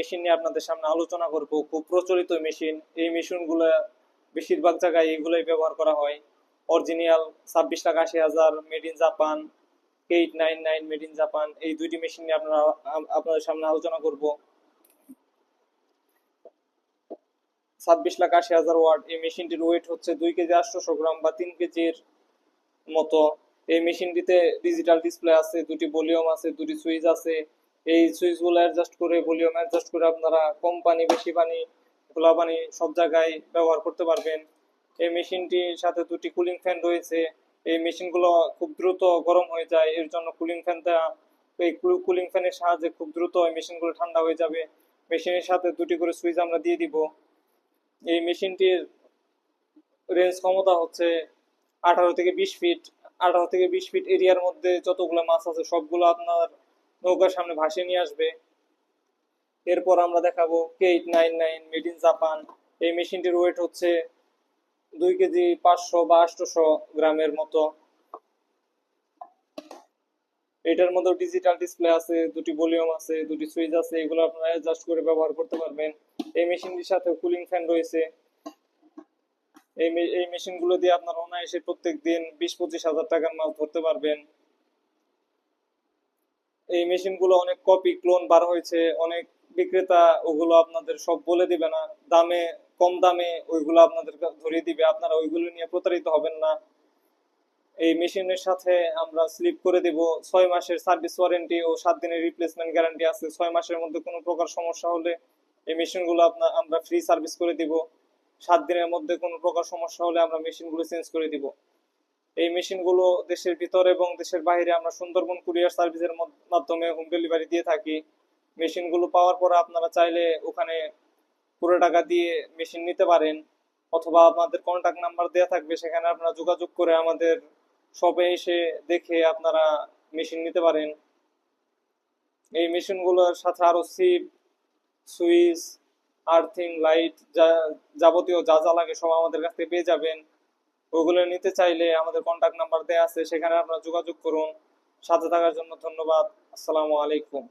Machine নিয়ে আপনাদের সামনে আলোচনা করব। খুব প্রচলিত মেশিন। এই মেশিনগুলো বেশিরভাগ জায়গায় এগুলোই ব্যবহার করা হয়। Original 26,80,000 made in Japan, 899 made in Japan, এই দুইটি মেশিন নিয়ে আপনাদের সামনে আলোচনা করব। 26,80,000 ওয়াট এই মেশিনটির ওয়েট হচ্ছে 2 কেজি 800 গ্রাম বা 3 কেজির মতো। এই মেশিনটিতে ডিজিটাল ডিসপ্লে আছে, দুটি ভলিউম আছে, দুটি সুইচ আছে। এই সুইচগুলো অ্যাডজাস্ট করে, ভলিউম অ্যাডজাস্ট করে আপনারা কম পানি, বেশি পানি, খোলা পানি সব জায়গায় ব্যবহার করতে পারবেন। এই মেশিনটির সাথে দুটি কুলিং ফ্যান রয়েছে। এই মেশিনগুলো খুব দ্রুত গরম হয়ে যায়, এর জন্য কুলিং ফ্যানটা, এই কুলিং ফ্যানের সাহায্যে খুব দ্রুত এই মেশিনগুলো ঠান্ডা হয়ে যাবে। মেশিনের সাথে দুটি করে সুইচ আমরা দিয়ে দিব। এই মেশিনটির রেঞ্জ ক্ষমতা হচ্ছে 18 থেকে 20 ফিট। 18 থেকে 20 ফিট এরিয়ার মধ্যে যতগুলো মাছ আছে সবগুলো আপনার নৌকার সামনে ভাসিয়ে নিয়ে আসবে। এরপর আমরা দেখাবো K899 মেড ইন জাপান। এই মেশিনটির ওয়েট হচ্ছে 2 কেজি 500 বা 800 গ্রামের মতো। এটার মধ্যে ডিজিটাল ডিসপ্লে আছে, দুটি ভলিউম আছে, দুটি সুইচ আছে, এগুলো আপনারা অ্যাডজাস্ট করে ব্যবহার করতে পারবেন। এই মেশিনটির সাথে কুলিং ফ্যান রয়েছে। এই মেশিনগুলো দিয়ে আপনারা অনায়াসে প্রত্যেক দিন 20-25 হাজার টাকার মাছ ধরতে পারবেন। এই মেশিনগুলো অনেক কপি ক্লোন বার হয়েছে, অনেক বিক্রেতা ওগুলো আপনাদের সব বলে দিবে না, দামে কম দামে ওইগুলো আপনাদের ধরিয়ে দিবে, আপনারা ওইগুলো নিয়ে প্রতারিত হবেন না। এই মেশিনের সাথে আমরা স্লিপ করে দেব 6 মাসের সার্ভিস ওয়ারেন্টি ও 7 দিনের রিপ্লেসমেন্ট গ্যারান্টি আছে। 6 মাসের মধ্যে কোনো প্রকার সমস্যা হলে এই মেশিনগুলো আমরা ফ্রি সার্ভিস করে দিব। 7 দিনের মধ্যে কোনো প্রকার সমস্যা হলে আমরা মেশিনগুলো চেঞ্জ করে দিব। এই মেশিনগুলো দেশের ভিতরে এবং দেশের বাইরে আমরা সুন্দরবন কুরিয়ার সার্ভিসের মাধ্যমে হোম ডেলিভারি দিয়ে থাকি। মেশিনগুলো পাওয়ার পর আপনারা চাইলে ওখানে পুরো টাকা দিয়ে মেশিন নিতে পারেন, অথবা আপনাদের কন্ট্যাক্ট নাম্বার দেওয়া থাকবে, সেখানে আপনারা যোগাযোগ করে আমাদের শপে এসে দেখে আপনারা মেশিন নিতে পারেন। এই মেশিনগুলোর সাথে আরো সিপ, সুইচ, আর্থিং, লাইট, যাবতীয় যা যা লাগে সব আমাদের কাছ থেকে পেয়ে যাবেন। ওগুলো নিতে চাইলে আমাদের কন্ট্যাক্ট নাম্বার দেওয়া আছে, সেখানে আপনারা যোগাযোগ করুন। সাথে থাকার জন্য ধন্যবাদ। আসসালামু আলাইকুম।